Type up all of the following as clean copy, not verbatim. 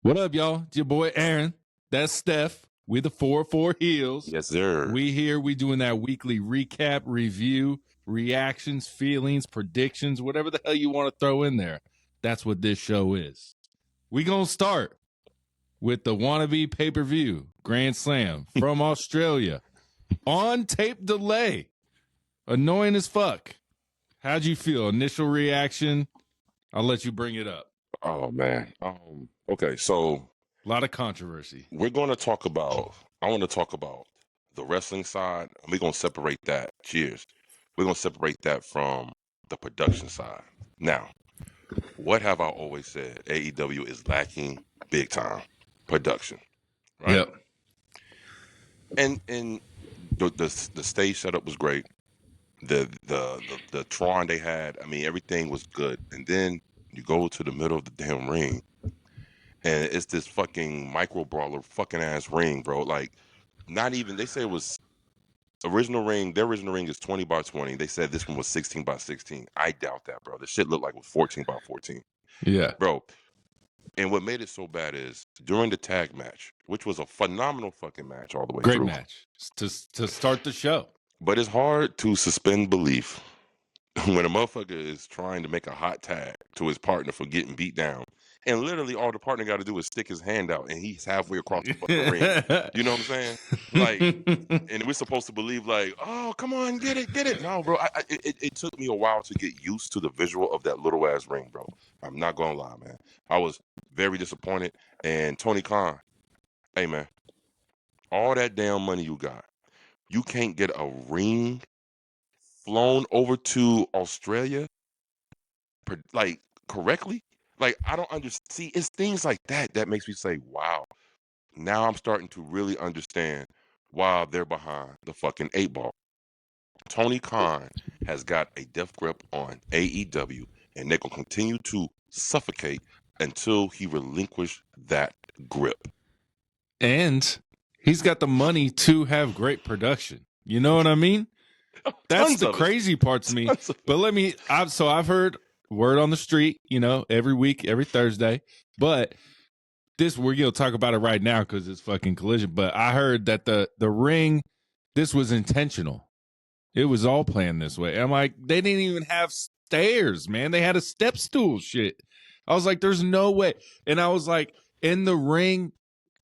What up, y'all? It's your boy Aaron. That's Steph. We the 4-4 Heels. Yes, sir. We here. We doing that weekly recap, review, reactions, feelings, predictions, whatever the hell you want to throw in there. That's what this show is. We gonna start with the wannabe pay-per-view Grand Slam from Australia. On tape delay. Annoying as fuck. How'd you feel? Initial reaction? I'll let you bring it up. Oh man. Okay, so A lot of controversy. we're going to talk about. I want to talk about the wrestling side, and we're going to separate that. Cheers. We're going to separate that from the production side. Now, what have I always said? AEW is lacking big time production, right? Yep. And the stage setup was great. The Tron they had, I mean, everything was good. And then you go to the middle of the damn ring, and it's this fucking micro brawler fucking ass ring, bro. Like, not even, they say it was original ring. Their original ring is 20 by 20. They said this one was 16 by 16. I doubt that, bro. The shit looked like it was 14 by 14. Yeah. Bro. And what made it so bad is during the tag match, which was a phenomenal fucking match all the way Great through. match to start the show. But it's hard to suspend belief when a motherfucker is trying to make a hot tag to his partner for getting beat down. And literally all the partner got to do is stick his hand out and he's halfway across the fucking ring. You know what I'm saying? Like, and we're supposed to believe like, oh, come on, get it. No, bro. It took me a while to get used to the visual of that little ass ring, bro. I'm not going to lie, man. I was very disappointed. And Tony Khan, hey, man, all that damn money you got, you can't get a ring flown over to Australia, like, correctly? Like, I don't understand. See, it's things like that that makes me say, wow, now I'm starting to really understand why they're behind the fucking 8 ball. Tony Khan has got a death grip on AEW, and they're going to continue to suffocate until he relinquishes that grip. And he's got the money to have great production. You know what I mean? That's Tons the of it. crazy part to me. Tons of it. But I've heard word on the street, every week, every Thursday. But we're going to talk about it right now because it's fucking Collision. But I heard that the ring, this was intentional. It was all planned this way. I'm like, they didn't even have stairs, man. They had a step stool shit. I was like, there's no way. And I was like, in the ring,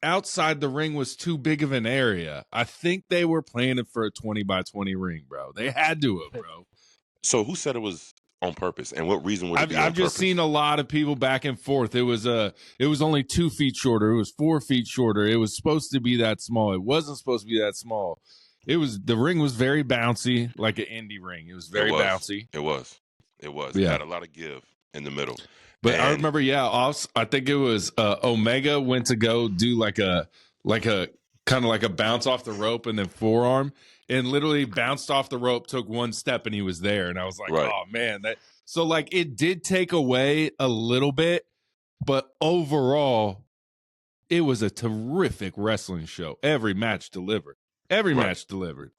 outside the ring was too big of an area. I think they were planning for a 20 by 20 ring, bro. They had to have, bro. So who said it was on purpose, and what reason would it be on I've just purpose? seen a lot of people back and forth. It was only 2 feet shorter. It was 4 feet shorter. It was supposed to be that small. It wasn't supposed to be that small. The ring was very bouncy, like an indie ring. It was very bouncy. It was. Yeah. It had a lot of give in the middle. But I remember, I think it was Omega went to go do like a kind of like a bounce off the rope and then forearm, and literally bounced off the rope, took one step, and he was there. And I was like, Right. oh man, so like it did take away a little bit, but overall, it was a terrific wrestling show. Every match delivered. Match delivered.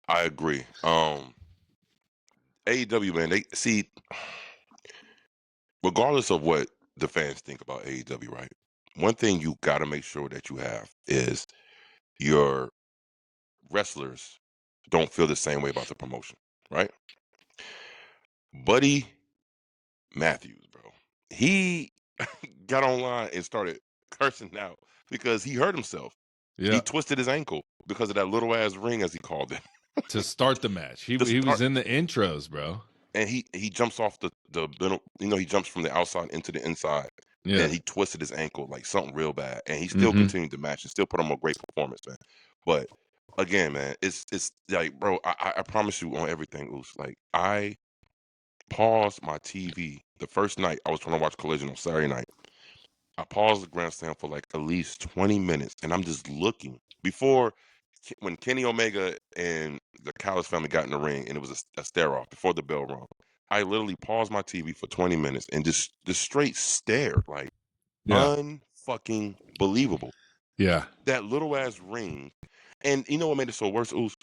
I agree. AEW, man, they see, regardless of what the fans think about AEW, right? One thing you got to make sure that you have is your wrestlers don't feel the same way about the promotion, right? Buddy Matthews, bro, he got online and started cursing out because he hurt himself. Yeah. He twisted his ankle because of that little ass ring, as he called it. To start the match. He was in the intros, bro. And he jumps off the he jumps from the outside into the inside. Yeah. And he twisted his ankle like something real bad. And he still continued the match and still put on a great performance, man. But again, man, it's like, bro, I promise you on everything, Oos. Like, I paused my TV the first night I was trying to watch Collision on Saturday night. I paused the Grand Slam for like at least 20 minutes, and I'm just looking. Before, when Kenny Omega and the Callis family got in the ring, and it was a stare-off before the bell rung, I literally paused my TV for 20 minutes and just straight stared, like, unfucking believable. Yeah. That little-ass ring. And you know what made it so worse, Oos?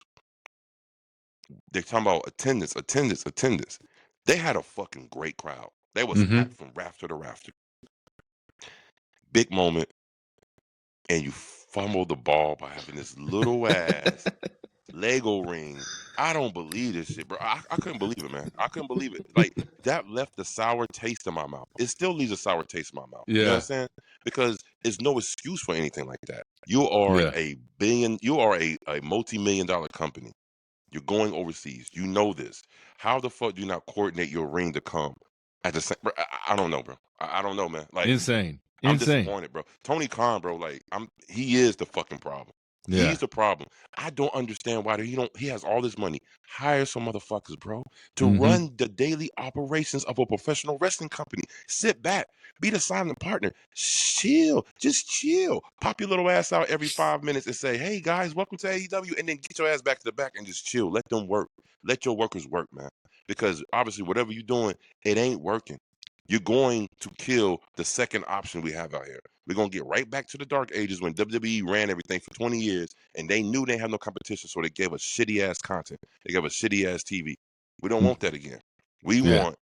They're talking about attendance. They had a fucking great crowd. They was packed from rafter to rafter. big moment, and you fumble the ball by having this little ass Lego ring. I don't believe this shit, bro. I couldn't believe it, man. I couldn't believe it. Like, that left a sour taste in my mouth. It still leaves a sour taste in my mouth. You Yeah. understand? Because there's no excuse for anything like that. You are Yeah. a multi-million-dollar company. You're going overseas. You know this. How the fuck do you not coordinate your ring to come at the same? Bro, I don't know, bro. I don't know, man. Like, Insane. I'm Insane. disappointed, bro. Tony Khan, bro, like, he is the fucking problem. Yeah. He's the problem. I don't understand why he has all this money. Hire some motherfuckers, bro, to Mhm. run the daily operations of a professional wrestling company. Sit back, be the silent partner. Chill. Just chill. Pop your little ass out every 5 minutes and say, "Hey guys, welcome to AEW," and then get your ass back to the back and just chill. Let them work. Let your workers work, man. Because obviously whatever you're doing, it ain't working. You're going to kill the second option we have out here. We're going to get right back to the dark ages when WWE ran everything for 20 years and they knew they had no competition, so they gave us shitty-ass content. They gave us shitty-ass TV. We don't want that again. We Yeah. want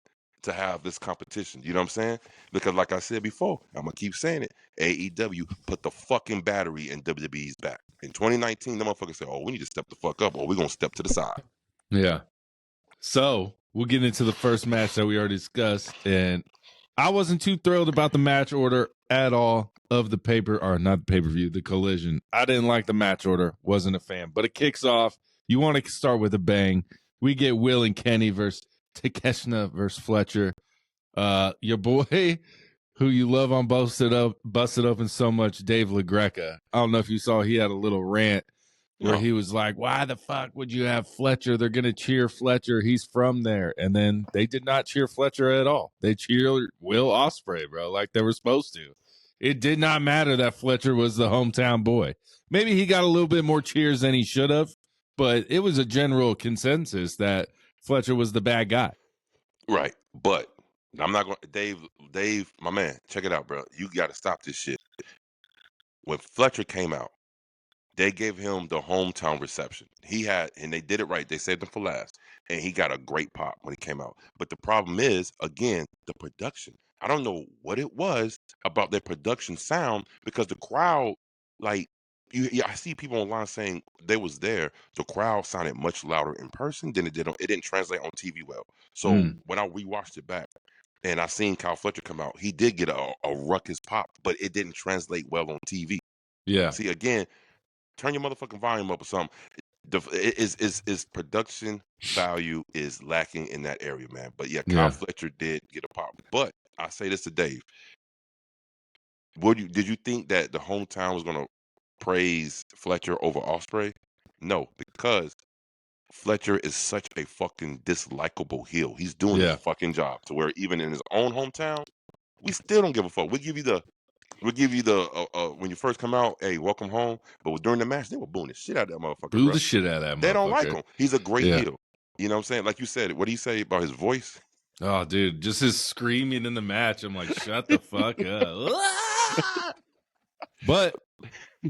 to have this competition. You know what I'm saying? Because like I said before, I'm going to keep saying it, AEW put the fucking battery in WWE's back. In 2019, the motherfuckers said, "Oh, we need to step the fuck up or we're going to step to the side." Yeah. So we'll get into the first match that we already discussed, and I wasn't too thrilled about the match order at all of the pay-per-view, the Collision. I didn't like the match order, wasn't a fan, but it kicks off. You want to start with a bang. We get Will and Kenny versus Takeshita versus Fletcher. Your boy, who you love on Busted Open so much, Dave LaGreca. I don't know if you saw, he had a little rant where he was like, "Why the fuck would you have Fletcher? They're going to cheer Fletcher. He's from there." And then they did not cheer Fletcher at all. They cheered Will Ospreay, bro, like they were supposed to. It did not matter that Fletcher was the hometown boy. Maybe he got a little bit more cheers than he should have, but it was a general consensus that Fletcher was the bad guy. Right. But I'm not going to, Dave, my man, check it out, bro. You got to stop this shit. When Fletcher came out, they gave him the hometown reception. And they did it right. They saved him for last. And he got a great pop when he came out. But the problem is, again, the production. I don't know what it was about their production sound because the crowd, like, I see people online saying they was there. The crowd sounded much louder in person than it did it didn't translate on TV well. So when I rewatched it back and I seen Kyle Fletcher come out, he did get a ruckus pop, but it didn't translate well on TV. Yeah. See, again, turn your motherfucking volume up or something. Is production value is lacking in that area, man. But yeah, Kyle Fletcher did get a pop. But I say this to Dave. Did you think that the hometown was gonna praise Fletcher over Ospreay? No, because Fletcher is such a fucking dislikable heel. He's doing his fucking job to where even in his own hometown, we still don't give a fuck. We'll give you the when you first come out, hey, welcome home. But during the match, they were booing the shit out of that motherfucker. Boo bro. the shit out of that motherfucker. They don't like him. He's a great heel. You know what I'm saying? Like you said, what do you say about his voice? Oh, dude, just his screaming in the match. I'm like, shut the fuck up. But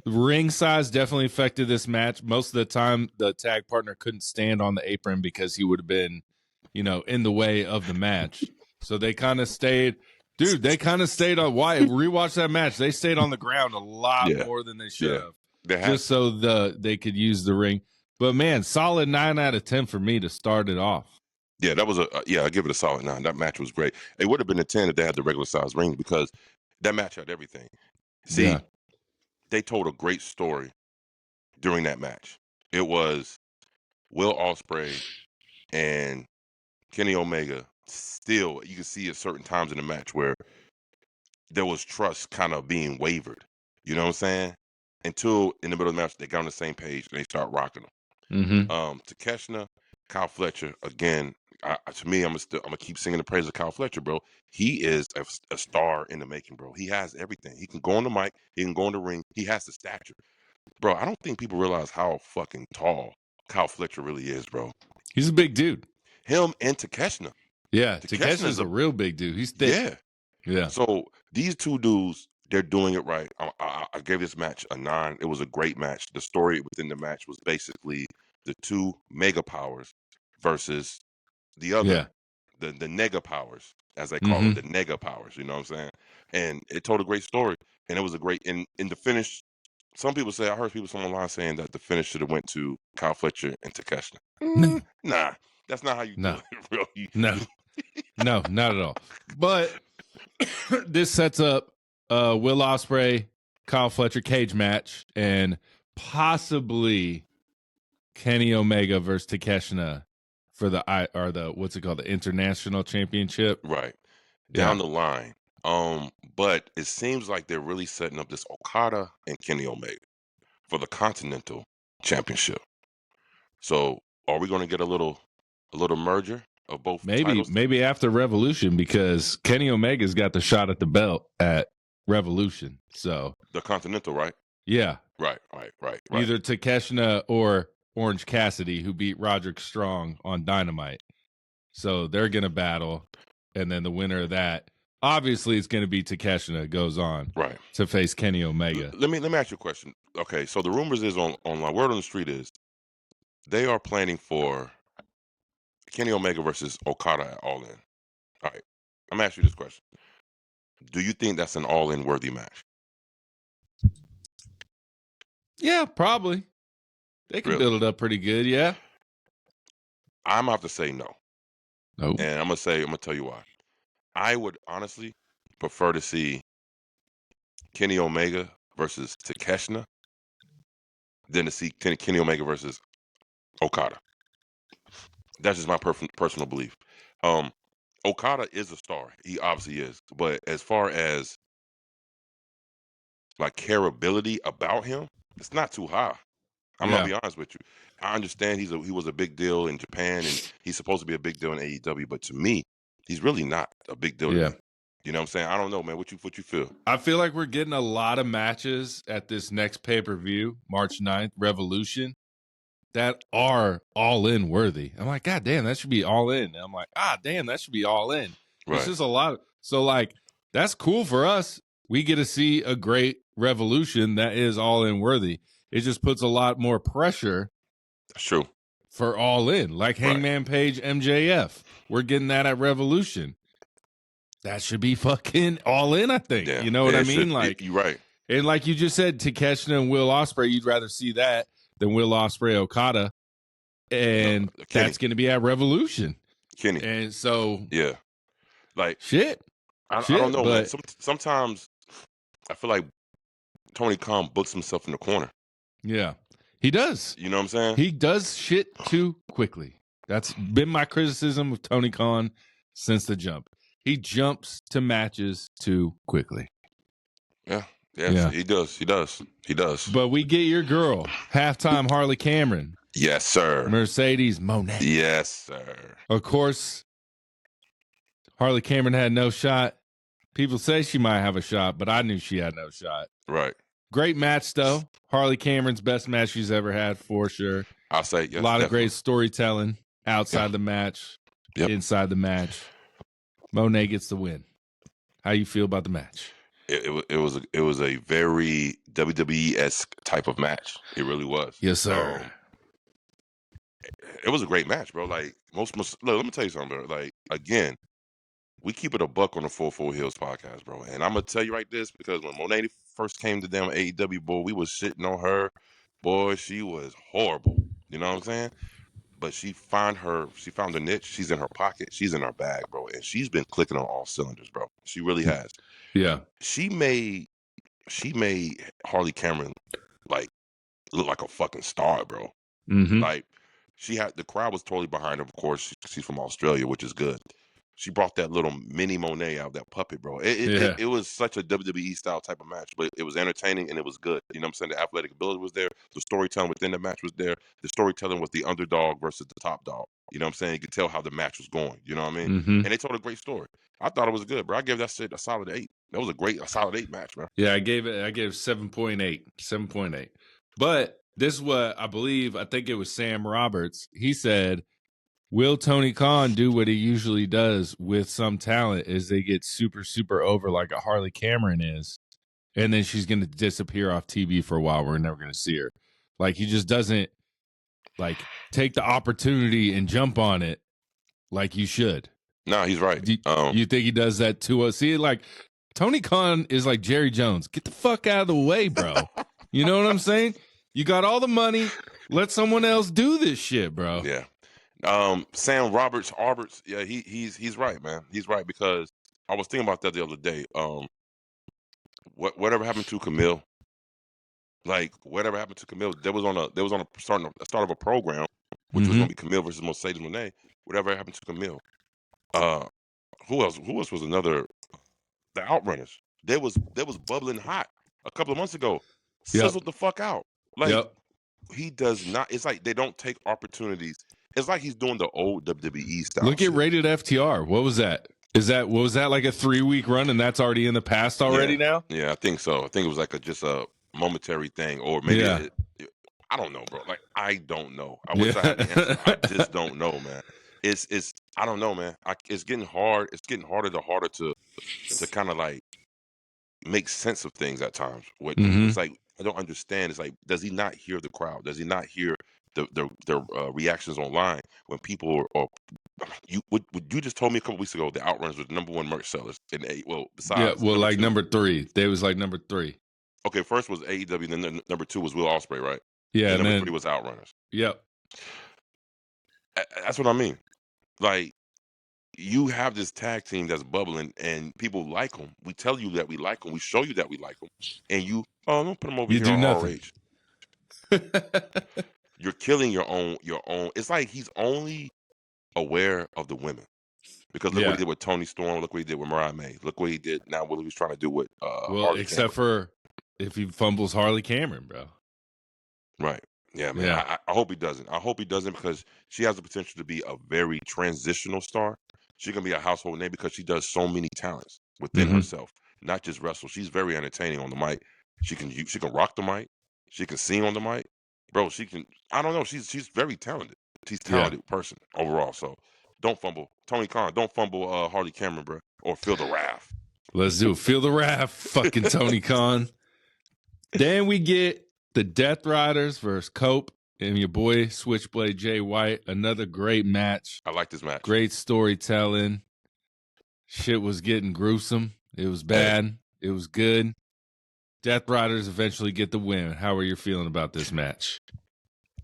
ring size definitely affected this match. Most of the time, the tag partner couldn't stand on the apron because he would have been, in the way of the match. So they kind of stayed. Dude, they kind of stayed on. Why? Rewatch that match. They stayed on the ground a lot more than they should have. Just so they could use the ring. But, man, solid 9 out of 10 for me to start it off. Yeah, that was I give it a solid 9. That match was great. It would have been a 10 if they had the regular size ring because that match had everything. See, they told a great story during that match. It was Will Ospreay and Kenny Omega. Still, you can see at certain times in the match where there was trust kind of being wavered. You know what I'm saying? Until in the middle of the match, they got on the same page and they start rocking them. Takeshita, Kyle Fletcher, again, to me, I'm gonna keep singing the praise of Kyle Fletcher, bro. He is a star in the making, bro. He has everything. He can go on the mic. He can go in the ring. He has the stature, bro. I don't think people realize how fucking tall Kyle Fletcher really is, bro. He's a big dude. Him and Takeshita. Yeah, Takeshita's a real big dude. He's thick. Yeah. So these two dudes, they're doing it right. I gave this match a 9. It was a great match. The story within the match was basically the two mega powers versus the other, the nega powers. as they call them, the nega powers. You know what I'm saying? And it told a great story, and it was a great in the finish. Some people say, I heard people online saying that the finish should have went to Kyle Fletcher and Takeshita. Nah, that's not how you do it, bro. No, not at all. But this sets up Will Ospreay, Kyle Fletcher cage match, and possibly Kenny Omega versus Takeshita for the what's it called, the International Championship, right down the line. But it seems like they're really setting up this Okada and Kenny Omega for the Continental Championship. So are we going to get a little merger of both titles? Maybe after Revolution, because Kenny Omega's got the shot at the belt at Revolution. So the Continental, right? Yeah. Right. Either Takeshita or Orange Cassidy, who beat Roderick Strong on Dynamite. So they're going to battle, and then the winner of that, obviously, it's going to be Takeshita goes on to face Kenny Omega. Let me ask you a question. Okay, so the rumors is online, word on the street is they are planning for Kenny Omega versus Okada at All In. All right, I'm asking you this question. Do you think that's an All In worthy match? Yeah, probably. They can build it up pretty good, yeah. I'm about to say no. Nope. And I'm gonna tell you why. I would honestly prefer to see Kenny Omega versus Takeshita than to see Kenny Omega versus Okada. That's just my personal belief. Okada is a star. He obviously is. But as far as like careability about him, it's not too high. I'm gonna be honest with you. I understand he was a big deal in Japan, and he's supposed to be a big deal in AEW, but to me, he's really not a big deal. Yeah. You know what I'm saying? I don't know, man. What you feel? I feel like we're getting a lot of matches at this next pay-per-view, March 9th, Revolution, that are All In worthy. I'm like, God damn, that should be All In. And I'm like, damn, that should be All In. Right. It's just a lot. So, like, that's cool for us. We get to see a great Revolution that is All In worthy. It just puts a lot more pressure. That's true. For All In, like Hangman Page, MJF. We're getting that at Revolution. That should be fucking All In, I think. Yeah. You know what I mean? Like, you're right. And like you just said, Takeshita and Will Ospreay, you'd rather see that than Will Ospreay Okada. And that's going to be at Revolution. Kenny. And so. Yeah. Like. I don't know, man. Sometimes I feel like Tony Khan books himself in the corner. Yeah. He does. You know what I'm saying? He does shit too quickly. That's been my criticism of Tony Khan since the jump. He jumps to matches too quickly. Yeah, he does. But we get your girl, halftime Harley Cameron. Yes, sir. Mercedes Moné. Yes, sir. Of course, Harley Cameron had no shot. People say she might have a shot, but I knew she had no shot. Right. Great match, though. Harley Cameron's best match she's ever had, for sure. I'll say, yes. A lot of great storytelling outside the match, inside the match. Moné gets the win. How you feel about the match? It was a very WWE-esque type of match. It really was. Yes, sir. It was a great match, bro. Like most look, let me tell you something, bro. Like, again, we keep it a buck on the 4-4 HEELZ podcast, bro. And I'm gonna tell you right this, because when Moné first came to them AEW, boy, we was shitting on her. Boy, she was horrible. You know what I'm saying? But she found a niche. She's in her pocket. She's in her bag, bro. And she's been clicking on all cylinders, bro. She really has. Yeah. She made Harley Cameron like look like a fucking star, bro. Mm-hmm. Like the crowd was totally behind her. Of course, she's from Australia, which is good. She brought that little mini Moné out, that puppet, bro. It was such a WWE style type of match, but it was entertaining and it was good. You know what I'm saying? The athletic ability was there. The storytelling within the match was there. The storytelling was the underdog versus the top dog. You know what I'm saying? You could tell how the match was going. You know what I mean? Mm-hmm. And they told a great story. I thought it was good, bro. I gave that shit a solid 8. That was a solid 8 match, bro. Yeah, I gave 7.8. 7.8. But this is what I think it was Sam Roberts. He said, will Tony Khan do what he usually does with some talent is they get super, super over like a Harley Cameron is, and then she's going to disappear off TV for a while. We're never going to see her. Like, he just doesn't, like, take the opportunity and jump on it like you should. No, he's right. You think he does that to us? See, like Tony Khan is like Jerry Jones. Get the fuck out of the way, bro. You know what I'm saying? You got all the money. Let someone else do this shit, bro. Yeah. Sam Roberts, yeah, he's right, man. He's right, because I was thinking about that the other day. Whatever happened to Camille? Like, whatever happened to Camille? There was on a start of a program, which was gonna be Camille versus Mercedes Moné. Whatever happened to Camille? Who else? Who else was another? The Outrunners. There was bubbling hot a couple of months ago. Sizzled the fuck out. Like, he does not. It's like they don't take opportunities. It's like he's doing the old WWE style. Look at Rated FTR. What was that? Was that like a 3-week run and that's already in the past already now? Yeah, I think so. I think it was like just a momentary thing, or maybe I don't know, bro. Like, I don't know. I wish I had the answer. I just don't know, man. It's I don't know, man. It's getting hard. It's getting harder to kind of like make sense of things at times. It's like, I don't understand. It's like, does he not hear the crowd? Does he not hear the reactions online when people are what you just told me a couple weeks ago? The Outrunners was number one merch sellers in besides like number 3. They was like number 3. Okay, first was AEW, then number 2 was Will Ospreay, right? Yeah, and number 3 was Outrunners. Yep. That's what I mean. Like, you have this tag team that's bubbling, and people like them. We tell you that we like them. We show you that we like them, and don't put them over here on nothing. RH. You're killing your own. It's like he's only aware of the women, because look what he did with Toni Storm. Look what he did with Mariah May. Look what he did now. What he was trying to do with Harley except Cameron. for if he fumbles Harley Cameron, bro. Right. Yeah, man. Yeah. I hope he doesn't. I hope he doesn't, because she has the potential to be a very transitional star. She's gonna be a household name because she does so many talents within herself, not just wrestle. She's very entertaining on the mic. She can rock the mic. She can sing on the mic, bro. She can. I don't know. She's very talented. She's a talented person overall. So don't fumble, Tony Khan. Don't fumble Harley Cameron, bro, or feel the wrath. Let's do it. Feel the wrath, fucking Tony Khan. Then we get the Death Riders versus Cope and your boy Switchblade Jay White. Another great match. I like this match. Great storytelling. Shit was getting gruesome. It was bad. It was good. Death Riders eventually get the win. How are you feeling about this match?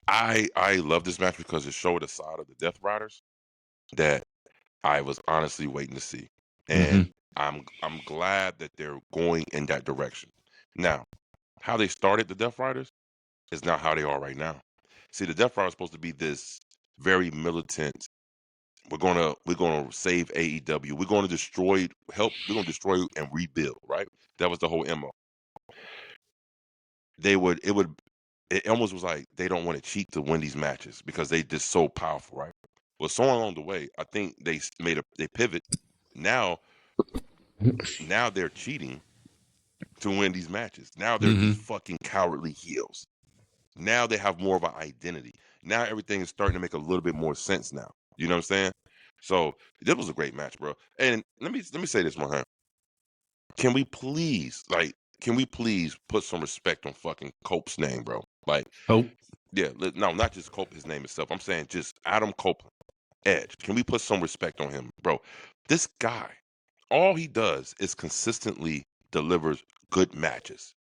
I love this match because it showed a side of the Death Riders that I was honestly waiting to see. And I'm glad that they're going in that direction. Now, how they started the Death Riders is not how they are right now. See, the Death Riders are supposed to be this very militant. We're gonna save AEW. We're gonna destroy and rebuild. Right? That was the whole MO. It almost was like they don't want to cheat to win these matches because they just so powerful, right? Well, somewhere along the way, I think they pivot. Now they're cheating to win these matches. Now they're these fucking cowardly heels. Now they have more of an identity. Now everything is starting to make a little bit more sense now. You know what I'm saying? So this was a great match, bro. And let me say this, Mohan. Can we please put some respect on fucking Cope's name, bro? Like, yeah, no, not just Cope, his name itself. I'm saying just Adam Copeland, Edge. Can we put some respect on him, bro? This guy, all he does is consistently delivers good matches.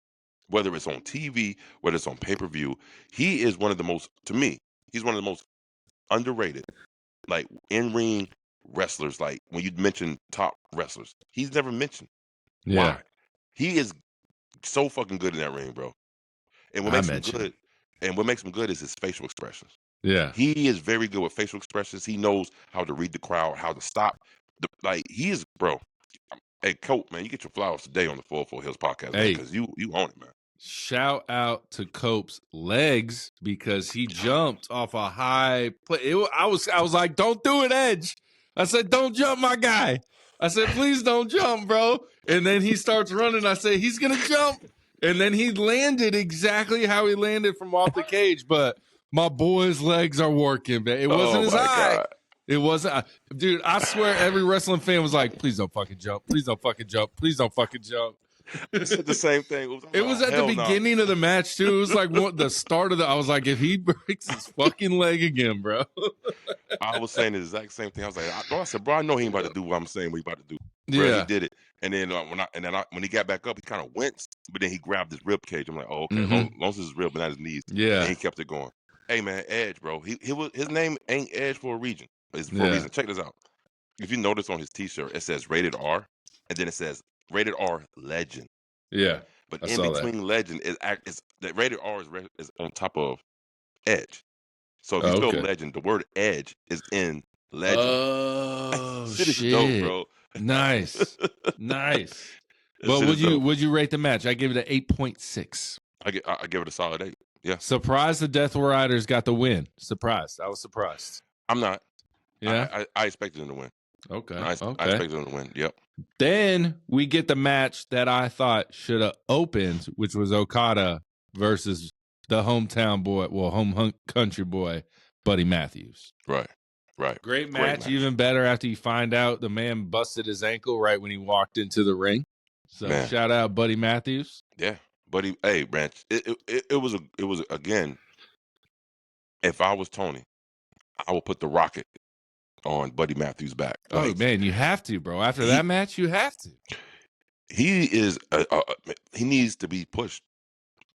Whether it's on TV, whether it's on pay-per-view, he is one of the most, to me, he's one of the most underrated, like, in-ring wrestlers. Like, when you mention top wrestlers, he's never mentioned. Yeah. Why? He is so fucking good in that ring, bro. And what makes him good is his facial expressions. Yeah. He is very good with facial expressions. He knows how to read the crowd, how to stop. He is, bro. Hey, Cope, man, you get your flowers today on the 404 HEELZ podcast, because you own it, man. Shout out to Cope's legs, because he jumped off a high play. I was like, don't do it, Edge. I said, don't jump, my guy. I said, please don't jump, bro. And then he starts running. I said, he's going to jump. And then he landed exactly how he landed from off the cage. But my boy's legs are working, man. It wasn't his eye. God. It wasn't. Dude, I swear every wrestling fan was like, please don't fucking jump. Please don't fucking jump. Please don't fucking jump. I said the same thing. It was at the beginning of the match too. It was like the start of I was like, if he breaks his fucking leg again, bro. I was saying the exact same thing. I was like, I said, bro, I know he ain't about to do what I'm saying. What he about to do? Bro, he did it. And then when he got back up, he kind of winced, but then he grabbed his rib cage. I'm like, oh, okay, long as his rib, but not his knees. Yeah. And he kept it going. Hey man, Edge, bro. His name ain't Edge for a reason. It's for a reason. Check this out. If you notice on his T-shirt, it says rated R, and then it says rated R Legend. Yeah. But in between Legend is the rated R is on top of Edge. So if you spell Legend, the word Edge is in Legend. Oh shit shit, is dope, bro. Nice. But would you rate the match? I give it an 8.6. I give it a solid 8. Yeah. Surprised the Death Riders got the win. Surprised. I was surprised. I'm not. Yeah. I expected them to win. Okay. I expected them to win. Yep. Then we get the match that I thought should have opened, which was Okada versus the hometown boy, home country boy, Buddy Matthews. Right. Great match. Even better after you find out the man busted his ankle right when he walked into the ring. So shout out Buddy Matthews. Yeah. Buddy, hey, Branch. It was again, if I was Tony, I would put the rocket on Buddy Matthews' back. Oh man, you have to, bro. After that match, you have to. He is he needs to be pushed,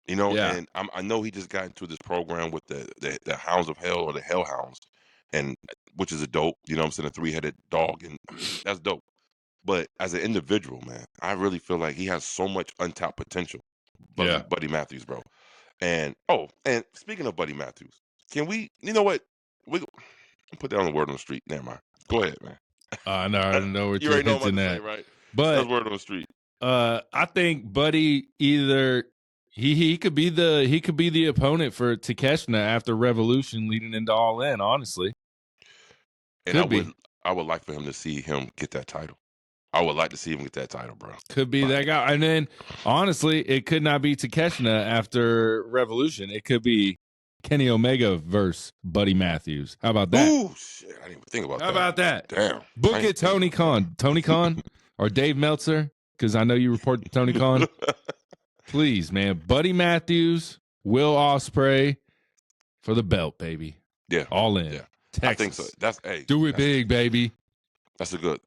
you know. Yeah. And I know he just got into this program with the Hounds of Hell or the Hellhounds, and which is a dope, you know what I'm saying, a 3-headed dog, and that's dope. But as an individual, man, I really feel like he has so much untapped potential. Buddy Matthews, bro. And speaking of Buddy Matthews, can we? You know what? Put that on the word on the street. Never mind. Go ahead, man. I know what you you're already know hinting what at, say, right? But that's word on the street. I think Buddy either he could be the opponent for Takeshita after Revolution, leading into All In. Honestly, and I would like for him to see him get that title. I would like to see him get that title, bro. Could be that guy. And then honestly, it could not be Takeshita after Revolution. It could be Kenny Omega versus Buddy Matthews. How about that? Ooh, shit. I didn't even think about that. How about that? Damn. Book it, Tony Khan. Tony Khan or Dave Meltzer, because I know you report to Tony Khan. Please, man. Buddy Matthews, Will Ospreay for the belt, baby. Yeah. All in. Yeah. Texas. I think so. Do it big, baby. That's a good.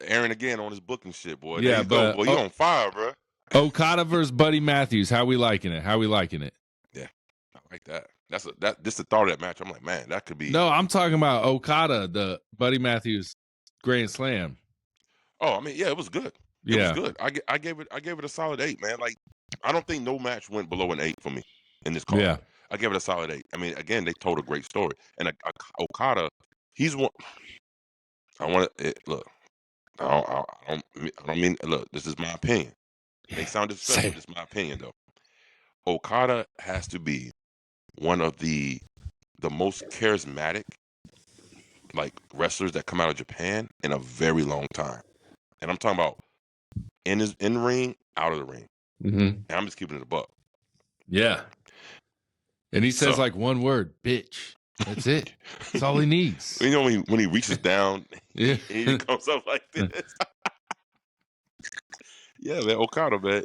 Aaron again on his booking shit, boy. Yeah, but he on fire, bro. Okada versus Buddy Matthews. How we liking it? Yeah, I like that. Just the thought of that match. I'm like, man, that could be. No, I'm talking about Okada, the Buddy Matthews Grand Slam. Oh, I mean, yeah, it was good. It was good. I gave it a solid 8, man. Like, I don't think no match went below an 8 for me in this card. Yeah, I gave it a solid 8. I mean, again, they told a great story, and Okada, he's one. I want to look. I don't mean look. This is my opinion. They sound disrespectful. This is my opinion, though. Okada has to be one of the most charismatic like wrestlers that come out of Japan in a very long time, and I'm talking about in the ring, out of the ring, and I'm just keeping it a buck. Yeah, and he says like one word, bitch. That's it. That's all he needs. You know when he reaches down, and he comes up like this. Yeah, man, Okada, man.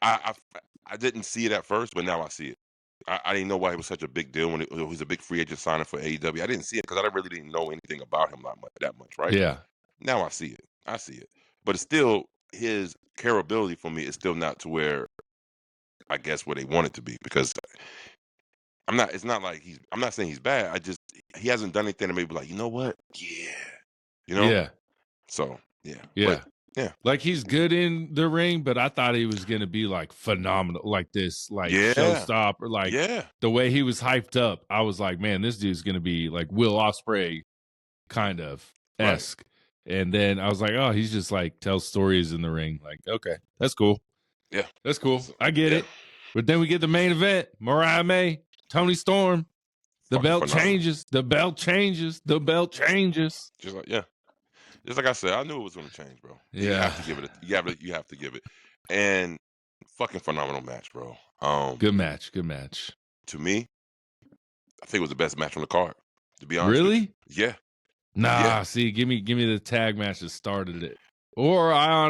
I didn't see it at first, but now I see it. I didn't know why he was such a big deal when he was a big free agent signing for AEW. I didn't see it because I really didn't know anything about him that much, right? Yeah. Now I see it. But it's still, his careability for me is still not to where, I guess, where they want it to be, because it's not like I'm not saying he's bad. He hasn't done anything to maybe like, you know what? Yeah. You know? Yeah. So, yeah. Yeah. But, yeah. Like, he's good in the ring, but I thought he was going to be like phenomenal, like this, like showstopper, like the way he was hyped up. I was like, man, this dude's going to be like Will Ospreay kind of esque. Right. And then I was like, oh, he's just like tells stories in the ring. Like, okay, that's cool. Yeah. That's cool. I get it. But then we get the main event, Mariah May, Toni Storm. The belt changes. The belt changes. The belt changes. Just like I said, I knew it was going to change, bro. Yeah. You have to give it. You have to give it. And fucking phenomenal match, bro. Good match. To me, I think it was the best match on the card. To be honest. Really? Yeah. Nah. Yeah. See, give me the tag match that started it. Or I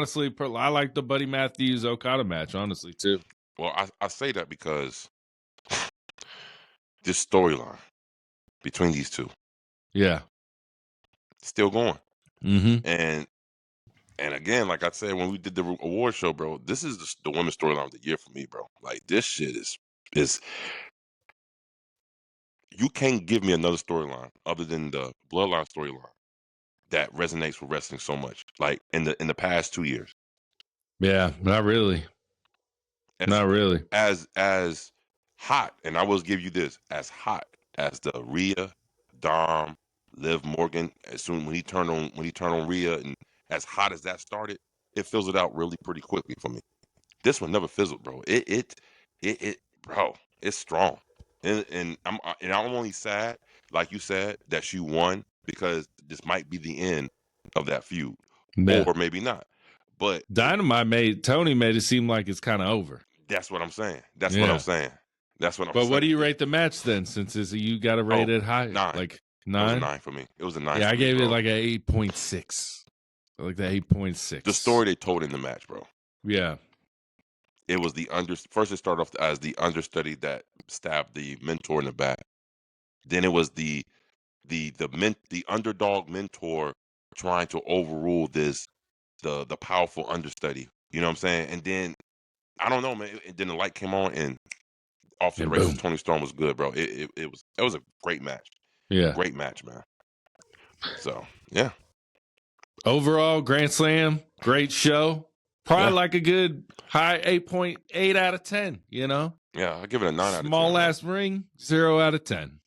like the Buddy Matthews Okada match, honestly, too. Well, I say that because this storyline between these two, Yeah. still going. Mm-hmm. And again, like I said when we did the award show, bro, this is the women's storyline of the year for me, bro. Like this shit is you can't give me another storyline other than the Bloodline storyline that resonates with wrestling so much. Like in the past 2 years. Yeah, not really. Not really. As hot, and I will give you this, as hot as the Rhea, Dom, Liv Morgan, as soon when he turned on Rhea, and as hot as that started, it fizzled out really pretty quickly for me. This one never fizzled, bro. It bro, it's strong. And I'm only sad, like you said, that she won because this might be the end of that feud. Yeah. Or maybe not. But Tony made it seem like it's kind of over. That's what I'm saying. That's what I'm saying. But what do you rate the match then? Since you got to rate it high, 9. like 9. It was a 9 for me. It was a 9. Yeah, I gave it like an 8.6. Like the 8.6. The story they told in the match, bro. Yeah. It was first it started off as the understudy that stabbed the mentor in the back. Then it was the underdog mentor trying to overrule the powerful understudy. You know what I'm saying? And then I don't know, man. And then the light came on, and off to the races. Toni Storm was good, bro. It was a great match. Yeah, great match, man. So yeah. Overall, Grand Slam, great show. Probably like a good high 8.8 out of 10. You know? Yeah, I give it a 9 out of 10. Small last ring, 0 out of 10.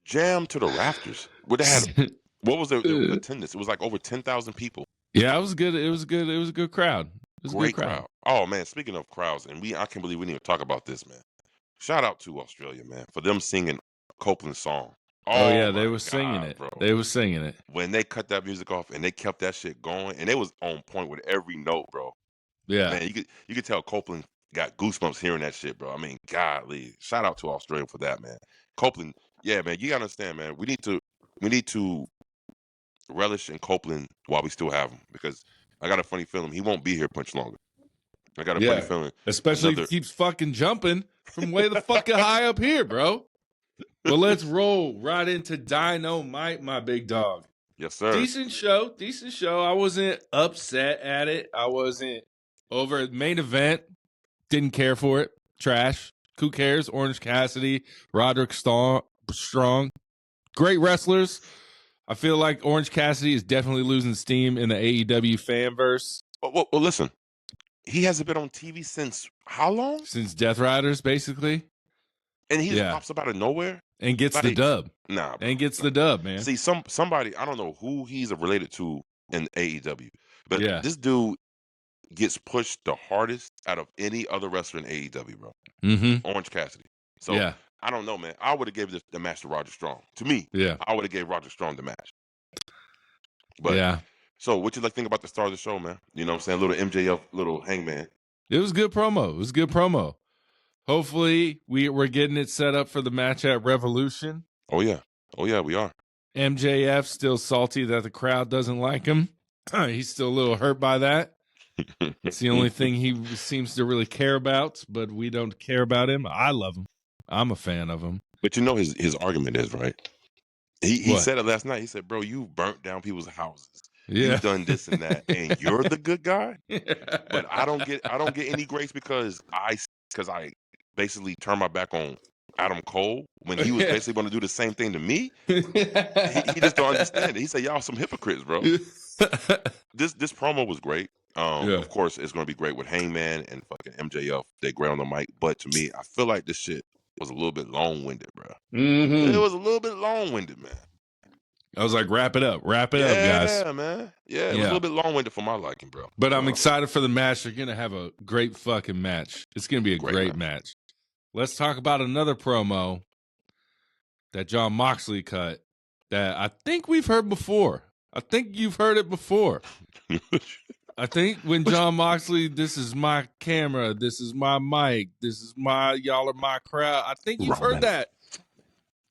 Jam to the rafters. What was the attendance? It was like over 10,000 people. Yeah, it was good. It was a good crowd. It was Great a good crowd. Oh man, speaking of crowds, and I can't believe we didn't even talk about this, man. Shout out to Australia, man, for them singing Copeland's song. Oh yeah, they were singing it. Bro. They were singing it. When they cut that music off and they kept that shit going, and it was on point with every note, bro. Yeah, man, you could tell Copeland got goosebumps hearing that shit, bro. I mean, golly, shout out to Australia for that, man. Copeland, yeah, man, you gotta understand, man. We need to relish in Copeland while we still have him, because I got a funny feeling he won't be here much longer. I got a funny feeling, especially if he keeps fucking jumping from way the fucking high up here, bro. Well, let's roll right into Dynamite, my big dog. Yes, sir. Decent show. I wasn't upset at it. I wasn't over at main event. Didn't care for it. Trash. Who cares? Orange Cassidy, Roderick Strong. Great wrestlers. I feel like Orange Cassidy is definitely losing steam in the AEW fanverse. Well, listen. He hasn't been on TV since how long? Since Death Riders, basically. And he just pops up out of nowhere and gets the dub. Nah, bro, and gets the dub, man. See, somebody, I don't know who he's related to in AEW, but this dude gets pushed the hardest out of any other wrestler in AEW, bro. Mm-hmm. Orange Cassidy. So I don't know, man. I would have gave the match to Roger Strong. To me, I would have gave Roger Strong the match. But so what you think about the start of the show, man? You know what I'm saying? Little MJF, little Hangman. It was good promo. Hopefully, we're getting it set up for the match at Revolution. Oh, yeah, we are. MJF still salty that the crowd doesn't like him. He's still a little hurt by that. It's the only thing he seems to really care about, but we don't care about him. I love him. I'm a fan of him. But you know his argument is, right? He said it last night. He said, bro, you burnt down people's houses. Yeah. You've done this and that, and you're the good guy. But I don't get any grace because I basically turned my back on Adam Cole when he was basically going to do the same thing to me. He just don't understand it. He said, y'all some hypocrites, bro. This promo was great. Of course, it's going to be great with Hangman and fucking MJF. They great on the mic. But to me, I feel like this shit was a little bit long-winded, bro. Mm-hmm. It was a little bit long-winded, man. I was like, wrap it up, guys. Yeah, man. Yeah, it was a little bit long-winded for my liking, bro. But I'm excited for the match. They're going to have a great fucking match. It's going to be a great match. Let's talk about another promo that Jon Moxley cut that I think we've heard before. I think you've heard it before. I think when Jon Moxley, this is my camera, this is my mic, y'all are my crowd. I think you've heard that.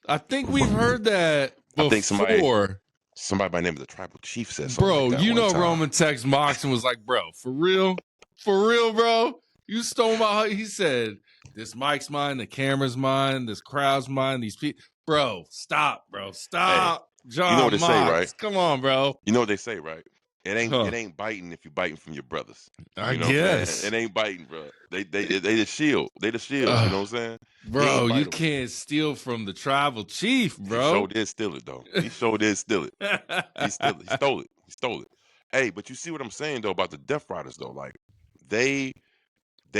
I think we've heard that before. Somebody by the name of the Tribal Chief said something Bro, like that you one know time. Roman texted Mox and was like, bro, for real, bro, you stole my. He said, this mic's mine, the camera's mine, this crowd's mine, these people. Bro, stop, bro, stop. John you know what they say, Mox, right? come on, bro. You know what they say, right? It Huh. ain't biting if you're biting from your brothers. I You know what I'm guess. saying? It ain't biting, bro. They the shield. They the shield. You know what I'm saying? Bro, you bite 'em. can't steal from the Tribal Chief, He bro. sure did steal it, though. He sure did steal it. He stole it. He stole it. Hey, but you see what I'm saying though about the Death Riders though? Like they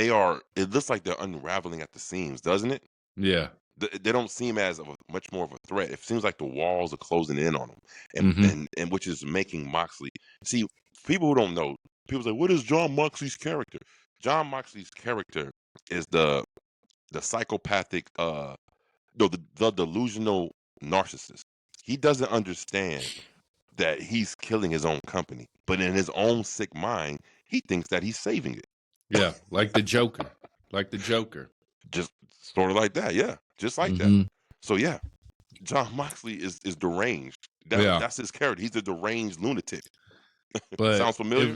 are. It looks like they're unraveling at the seams, doesn't it? Yeah. They don't seem as much more of a threat. It seems like the walls are closing in on them, and which is making Moxley. See, people who don't know, people say, "What is John Moxley's character?" John Moxley's character is the psychopathic, the delusional narcissist. He doesn't understand that he's killing his own company, but in his own sick mind, he thinks that he's saving it. Yeah, like the Joker. Just sort of like that, yeah. Just like that. So yeah, John Moxley is deranged. That's his character. He's a deranged lunatic. But sounds familiar?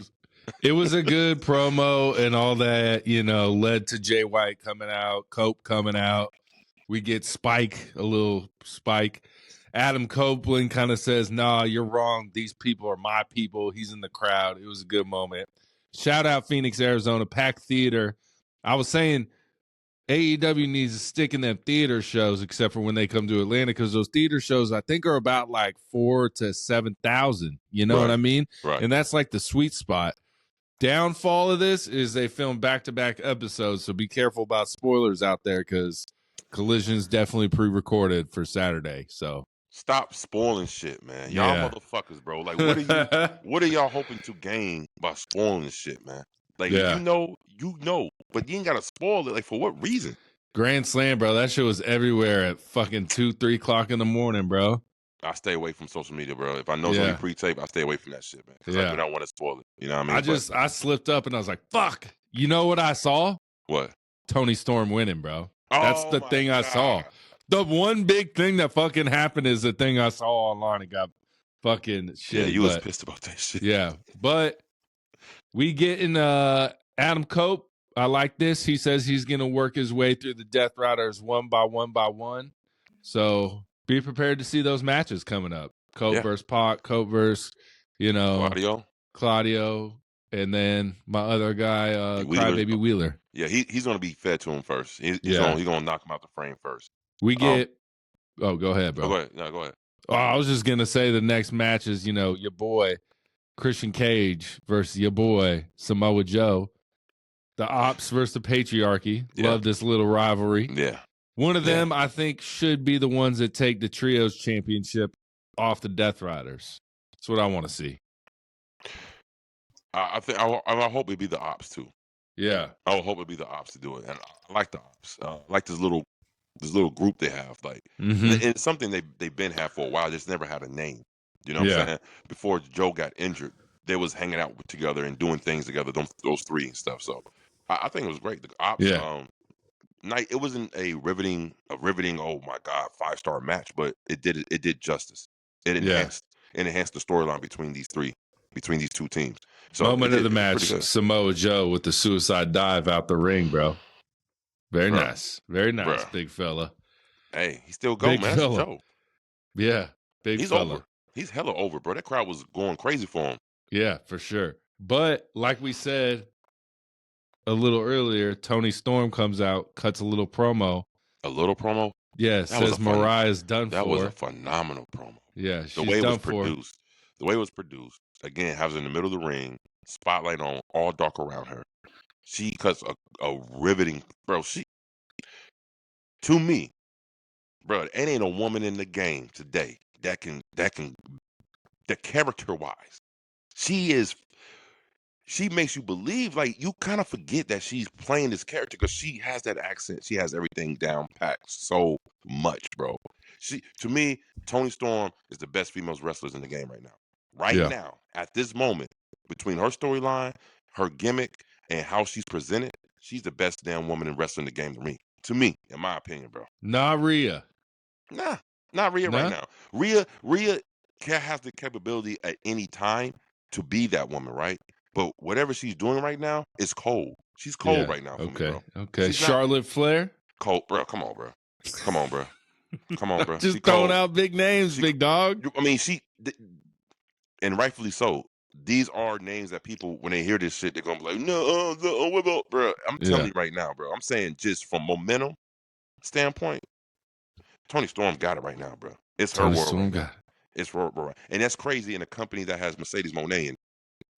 It was a good promo and all that, led to Jay White coming out, Cope coming out. We get a little Spike. Adam Copeland kind of says, nah, you're wrong. These people are my people. He's in the crowd. It was a good moment. Shout out Phoenix, Arizona, packed theater. I was saying AEW needs to stick in them theater shows, except for when they come to Atlanta, because those theater shows, I think, are about like 4,000 to 7,000. You know what I mean? Right. And that's like the sweet spot. Downfall of this is they film back-to-back episodes, so be careful about spoilers out there, because Collision's definitely pre-recorded for Saturday. So stop spoiling shit, man. Y'all motherfuckers, bro. Like, what are y'all hoping to gain by spoiling this shit, man? Like, you know, but you ain't gotta spoil it. Like, for what reason? Grand Slam, bro. That shit was everywhere at fucking 2-3 o'clock in the morning, bro. I stay away from social media, bro. If I know it's gonna be pre-tape, I stay away from that shit, man. Because I do not want to spoil it. You know what I mean? I slipped up and I was like, fuck. You know what I saw? What? Toni Storm winning, bro. That's the thing I saw. The one big thing that fucking happened is the thing I saw online and got fucking shit. Yeah, you was pissed about that shit. Yeah, but we getting Adam Cope. I like this. He says he's going to work his way through the Death Riders one by one. So be prepared to see those matches coming up. Cope versus Pac, Cope versus, Claudio, and then my other guy, Crybaby Wheeler. Yeah, he's going to be fed to him first. He's going to knock him out the frame first. We get go ahead, bro. Go ahead. No, go ahead. Oh, I was just going to say the next match is, your boy Christian Cage versus your boy Samoa Joe. The Ops versus the Patriarchy. Love this little rivalry. Yeah. One of them, I think, should be the ones that take the Trios Championship off the Death Riders. That's what I want to see. I hope it be the Ops too. Yeah. I would hope it be the Ops to do it. And I like the Ops. I like this little group they have. Like, it's something they've been had for a while. Just never had a name. You know what I'm saying? Before Joe got injured, they was hanging out together and doing things together. Those three and stuff. So I think it was great. The Ops. Night. It wasn't a riveting. Oh my God, 5-star match, but it did justice. It enhanced the storyline between these two teams. So moment of the match, Samoa Joe with the suicide dive out the ring, bro. Very nice, big fella. Hey, he's still going, man. That's Joe. Yeah, big fella. Over. He's hella over, bro. That crowd was going crazy for him. Yeah, for sure. But like we said a little earlier, Toni Storm comes out, cuts a little promo. A little promo? Yeah, says Mariah's done for. That was a phenomenal promo. Yeah, the way it was produced. The way it was produced. Again, has in the middle of the ring, spotlight on, all dark around her. She cuts a riveting, bro. To me, bro, it ain't a woman in the game today that can, the character wise, she makes you believe, like, you kind of forget that she's playing this character because she has that accent. She has everything down packed so much, bro. To me, Toni Storm is the best female wrestlers in the game right now. Now, at this moment, between her storyline, her gimmick, and how she's presented, she's the best damn woman in wrestling in the game to me. To me, in my opinion, bro. Not Rhea. Not Rhea right now. Rhea Kat has the capability at any time to be that woman, right? But whatever she's doing right now is cold. She's cold Yeah. right now for me, Okay. bro. Okay. She's not Charlotte Flair. cold, bro. Come on, bro. Come on, bro. Come on, bro. She Just throwing cold. out big names, She, big dog. I mean, and rightfully so. These are names that people, when they hear this shit, they're gonna be like, no, what about, bro? I'm telling you right now, bro. I'm saying just from momentum standpoint, Toni Storm got it right now, bro. It's her Toni world Storm right now. got it. It's her world, and that's crazy in a company that has Mercedes Moné in,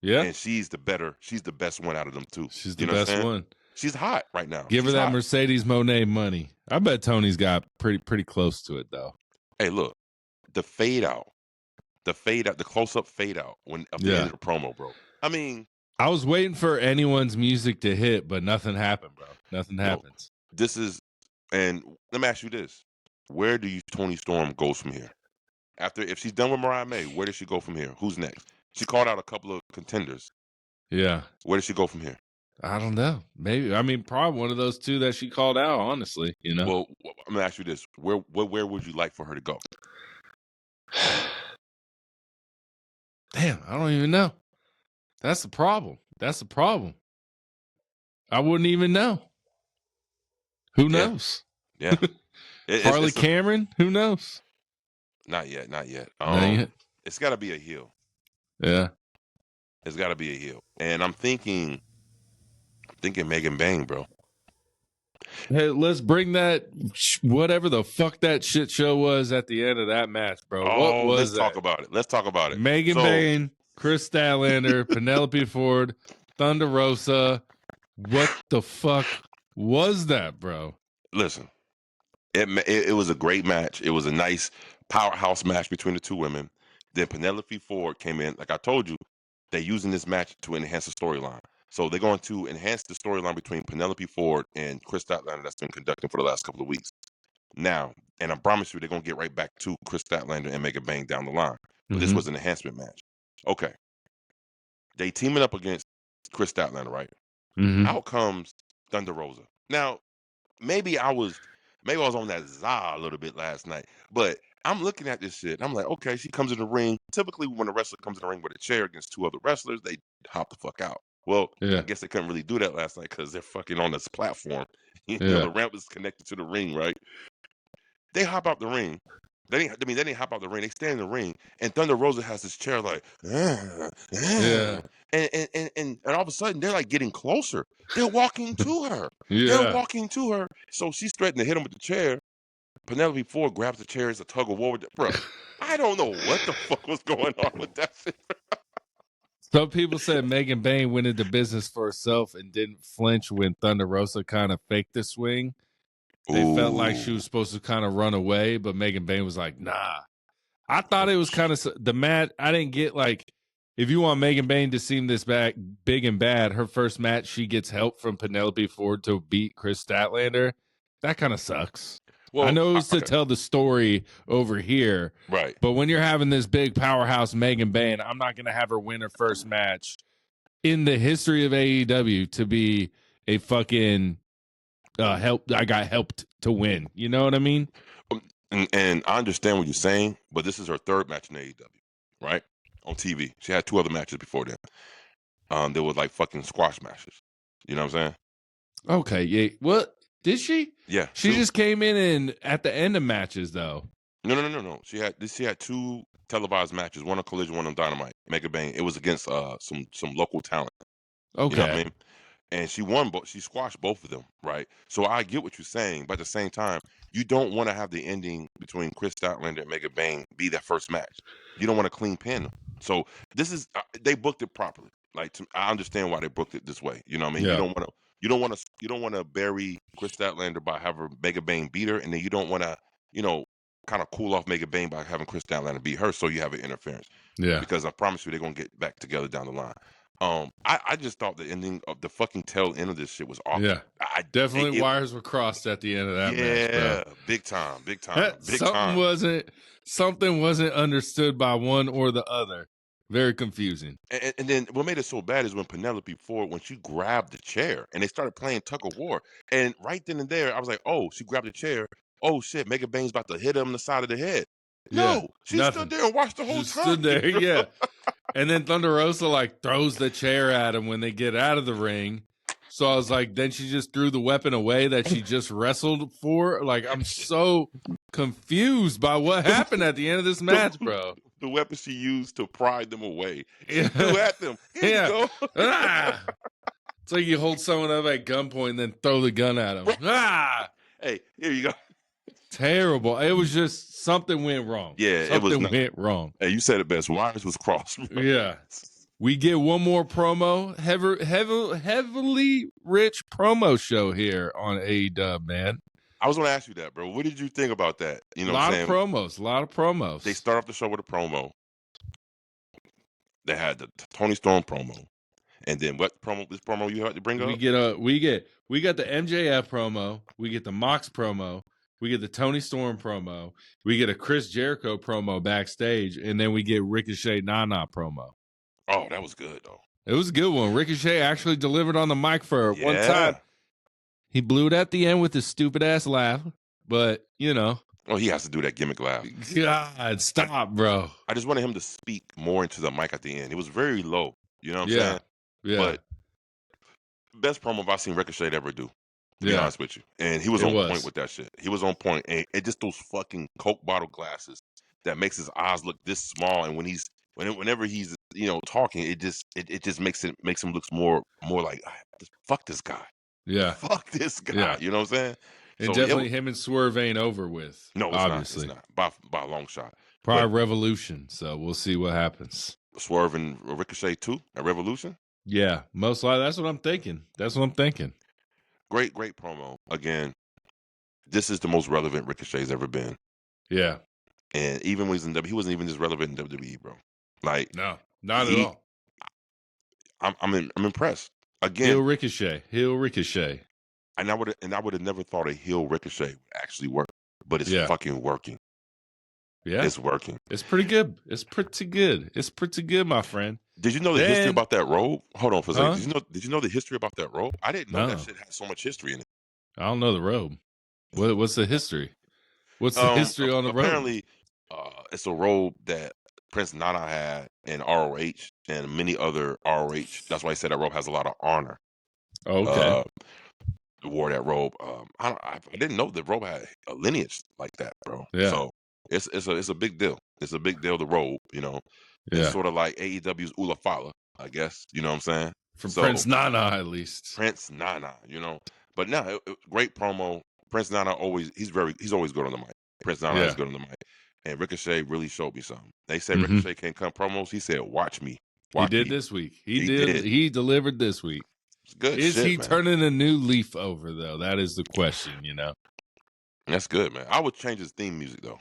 Yeah. and she's the best one out of them two. She's the You know what I'm best saying? one. She's hot right now. Give her She's that hot. Mercedes Moné money. I bet Tony's got pretty close to it though. Hey, look, the fade out, the close up fade out of the end of the promo, bro. I mean, I was waiting for anyone's music to hit, but nothing happened, bro. Nothing happens. This is, and let me ask you this: where do you Toni Storm goes from here? If she's done with Mariah May, where does she go from here? Who's next? She called out a couple of contenders. Yeah. Where does she go from here? I don't know. Maybe. I mean, probably one of those two that she called out. Honestly, you know. Well, I'm gonna ask you this: where would you like for her to go? Damn, I don't even know. That's the problem. I wouldn't even know. Who knows? Yeah. Harley Cameron? Who knows? Not yet. Not yet. It's got to be a heel. Yeah. It's got to be a heel. And I'm thinking Megan Bain, bro. Hey, let's bring that whatever the fuck that shit show was at the end of that match, bro. What was let's that? Let's talk about it. Megan Bain, Chris Statlander, Penelope Ford, Thunder Rosa. What the fuck was that, bro? Listen, it was a great match. It was a nice powerhouse match between the two women. Then Penelope Ford came in. Like I told you, they're using this match to enhance the storyline. So they're going to enhance the storyline between Penelope Ford and Chris Statlander that's been conducting for the last couple of weeks. Now, and I promise you, they're going to get right back to Chris Statlander and Megan Bain down the line. But this was an enhancement match. Okay. They teaming up against Chris Statlander, right? Out comes Thunder Rosa. Now, maybe I was on that za a little bit last night, but I'm looking at this shit. I'm like, okay, she comes in the ring. Typically, when a wrestler comes in the ring with a chair against two other wrestlers, they hop the fuck out. Well, I guess they couldn't really do that last night because they're fucking on this platform. You know, the ramp is connected to the ring, right? They hop out the ring. They didn't hop out the ring. They stand in the ring, and Thunder Rosa has this chair like, and all of a sudden they're like getting closer. They're walking to her. They're walking to her. So she's threatening to hit him with the chair. Penelope Ford grabs the chair as a tug of war. Bro, I don't know what the fuck was going on with that shit. Some people said Megan Bain went into business for herself and didn't flinch when Thunder Rosa kind of faked the swing. They felt like she was supposed to kind of run away, but Megan Bain was like, nah. I thought it was kind of the match. I didn't get like, if you want Megan Bain to seem this big and bad, her first match, she gets help from Penelope Ford to beat Chris Statlander. That kind of sucks. Well, I know it was to tell the story over here. Right. But when you're having this big powerhouse Megan Bain, I'm not going to have her win her first match in the history of AEW to be a fucking I got helped to win. You know what I mean? And I understand what you're saying, but this is her third match in AEW, right? On TV. She had two other matches before then. They were like fucking squash matches. You know what I'm saying? Okay, yeah. What? Did she? Yeah. She just came in and at the end of matches though. No. She had two televised matches, one on Collision, one on Dynamite. Megan Bain. It was against some local talent. Okay. You know what I mean? And she won, but she squashed both of them, right? So I get what you're saying, but at the same time, you don't want to have the ending between Chris Statlander and Megan Bain be that first match. You don't want to clean pin them. So this is they booked it properly. Like I understand why they booked it this way. You know what I mean? Yeah. You don't want to bury Chris Statlander by having Megan Bain beat her, and then you don't want to kind of cool off Megan Bain by having Chris Statlander beat her, so you have an interference. Yeah. Because I promise you, they're gonna get back together down the line. I just thought the ending of the fucking tail end of this shit was awful. Yeah, definitely wires were crossed at the end of that match. Yeah, big time. Something wasn't understood by one or the other. Very confusing. And then what made it so bad is when Penelope Ford, when she grabbed the chair and they started playing tug of war, and right then and there I was like, oh, she grabbed the chair. Oh shit, Megan Bain's about to hit him on the side of the head. No, she nothing. stood there and watched the whole Just time. stood there, yeah. And then Thunder Rosa like throws the chair at him when they get out of the ring. So I was like, then she just threw the weapon away that she just wrestled for. Like, I'm so confused by what happened at the end of this match, bro. The weapon she used to pry them away. She Yeah. threw at them. Here you go. Ah! It's like you hold someone up at gunpoint and then throw the gun at them. Ah! Hey, here you go. Terrible. It was just something went wrong. Yeah, something went wrong. Hey, you said it best. Wires was crossed. Bro. Yeah. We get one more promo, heavily rich promo show here on AEW, man. I was going to ask you that, bro. What did you think about that? You know, a lot of promos. They start off the show with a promo. They had the Toni Storm promo, and then what promo? This promo you had to bring up? We got the MJF promo. We get the Mox promo. We get the Toni Storm promo. We get a Chris Jericho promo backstage, and then we get Ricochet Nana promo. Oh, that was good though. It was a good one. Ricochet actually delivered on the mic for one time. He blew it at the end with his stupid ass laugh, but you know. Oh, he has to do that gimmick laugh. God, stop, bro. I just wanted him to speak more into the mic at the end. It was very low. You know what I'm saying? Yeah. But best promo I've seen Ricochet ever do. To be honest with you. And he was on point with that shit. He was on point. And it just those fucking Coke bottle glasses that makes his eyes look this small. And whenever he's talking, it just makes him look more like fuck this guy. Yeah. Fuck this guy. Yeah. You know what I'm saying? And so definitely him and Swerve ain't over with. No, it's obviously. not. It's not. By a long shot. Probably Revolution. So we'll see what happens. Swerve and Ricochet too at Revolution? Yeah. Most likely. That's what I'm thinking. Great promo. Again, this is the most relevant Ricochet's ever been. Yeah. And even when he's in WWE, he wasn't even this relevant in WWE, bro. Like, no, not at all. I'm impressed. Again, heel Ricochet. And I would have never thought a heel Ricochet would actually work, but it's fucking working. Yeah, it's working. It's pretty good. It's pretty good, my friend. Did you know the history about that robe? Hold on for a second. Huh? Did you know the history about that robe? I didn't know that shit had so much history in it. I don't know the robe. What's the history? What's the history on the robe? Apparently, it's a robe that Prince Nana had in ROH and many other ROH. That's why I said that robe has a lot of honor. Okay. Wore that robe. I didn't know the robe had a lineage like that, bro. Yeah. So it's a big deal. It's a big deal. The robe, It's sort of like AEW's Ula Fala, I guess. You know what I'm saying? From Prince Nana, at least. Prince Nana, But no, great promo. Prince Nana he's always good on the mic. Prince Nana is good on the mic. And Ricochet really showed me something. They said Ricochet can't come promos. He said, "Watch me." He did this week. He did. He delivered this week. It's good. Is shit, he man. turning a new leaf over though? That is the question. That's good, man. I would change his theme music though.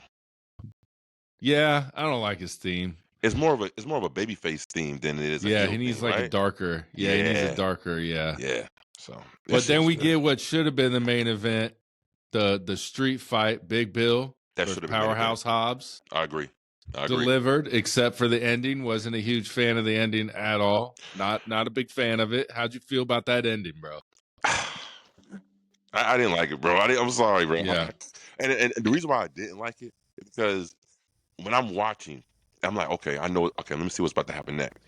Yeah, I don't like his theme. It's more of a babyface theme than it is. He needs theme, like right? a darker. Yeah, he needs a darker. Yeah. Yeah. So, but then we get what should have been the main event, the street fight, Big Bill. That should have been Powerhouse Hobbs. I agree. Delivered, except for the ending. Wasn't a huge fan of the ending at all. Not a big fan of it. How'd you feel about that ending, bro? I didn't like it, bro. I'm sorry, bro. Yeah. And the reason why I didn't like it is because when I'm watching, I'm like, okay, I know. Okay, let me see what's about to happen next.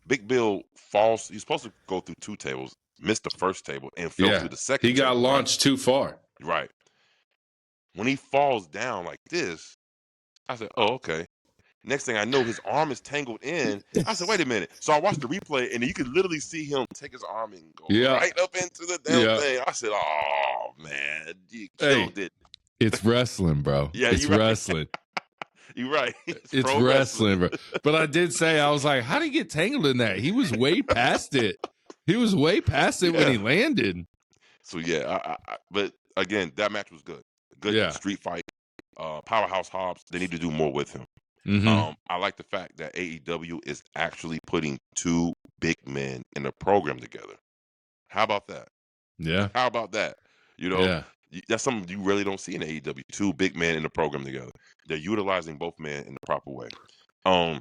Big Bill falls. He's supposed to go through 2 tables, missed the first table, and fell through the second. He got launched too far. Right. When he falls down like this, I said, oh, okay. Next thing I know, his arm is tangled in. I said, wait a minute. So I watched the replay, and you could literally see him take his arm and go right up into the damn thing. I said, oh, man, you killed it. It's wrestling, bro. Yeah, it's wrestling. You're right. It's wrestling, bro. But I did say, I was like, how did he get tangled in that? He was way past it. He was way past it when he landed. So, yeah, but again, that match was good. Good street fight. Powerhouse Hobbs, they need to do more with him. Mm-hmm. I like the fact that AEW is actually putting 2 big men in a program together. How about that? Yeah. How about that? That's something you really don't see in AEW. 2 big men in the program together. They're utilizing both men in the proper way. I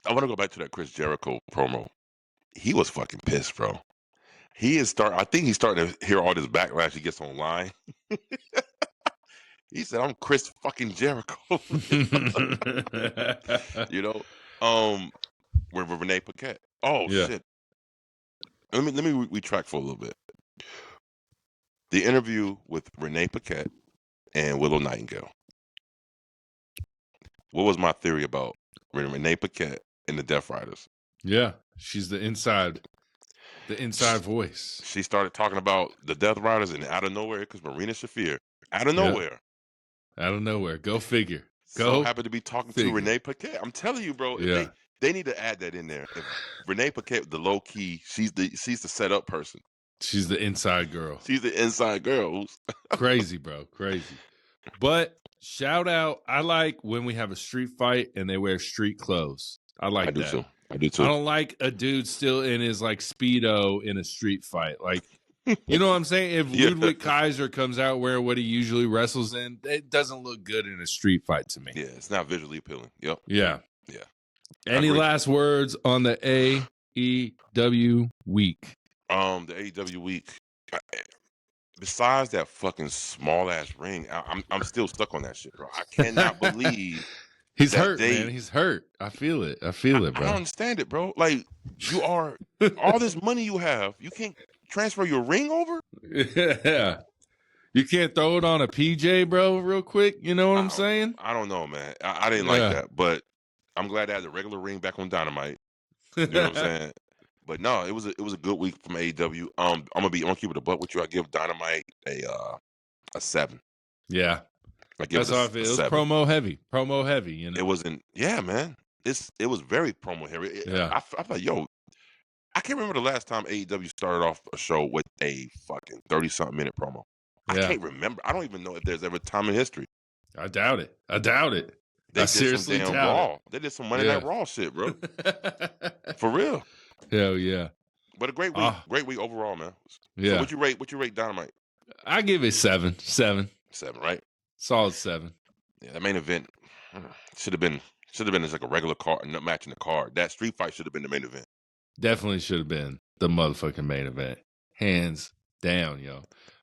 want to go back to that Chris Jericho promo. He was fucking pissed, bro. I think he's starting to hear all this backlash he gets online. He said, "I'm Chris fucking Jericho." You know, with Renee Paquette. Oh Yeah. shit. Let me retract for a little bit. The interview with Renee Paquette and Willow Nightingale. What was my theory about Renee Paquette and the Death Riders? Yeah, she's the inside voice. She started talking about the Death Riders, and out of nowhere, because Marina Shafir, out of Yeah. nowhere, Out of nowhere. Go figure. so happened to be talking figure. to Renee Paquette. I'm telling you, bro. Yeah. If they need to add that in there. If Renee Paquette, the low key, she's the setup person. She's the inside girl. She's the inside girl. Crazy, bro. Crazy. But shout out. I like when we have a street fight and they wear street clothes. I like that. I do too. I don't like a dude still in his like Speedo in a street fight. Like, you know what I'm saying? If Ludwig Kaiser comes out wearing what he usually wrestles in, it doesn't look good in a street fight to me. Yeah, it's not visually appealing. Yep. Yeah. Yeah. Any last words on the AEW week? The AEW week. Besides that fucking small ass ring, I'm still stuck on that shit, bro. I cannot believe he's hurt, man. He's hurt. I feel it, bro. I don't understand it, bro. Like, you are all this money you have, you can't transfer your ring over? Yeah. You can't throw it on a PJ, bro, real quick. You know what I'm saying? I don't know, man. I didn't like that, but I'm glad I had the regular ring back on Dynamite. You know what I'm saying? But no, it was a good week from AEW. I'm gonna keep it a buck with you. I give Dynamite a 7. Yeah, that's how I feel. It was promo heavy. You know, it wasn't. Yeah, man. It was very promo heavy. I thought, yo, I can't remember the last time AEW started off a show with a fucking 30-something minute promo. I can't remember. I don't even know if there's ever a time in history. I doubt it. They did some damn Raw. They did some Monday Night Raw shit, bro. For real. Hell yeah. But a great week. Great week overall, man. Yeah. So what you rate Dynamite? I give it 7. 7, right? Solid 7. Yeah, the main event should have been as like a regular card, not matching the card. That street fight should have been the main event. Definitely should have been the motherfucking main event. Hands down, yo.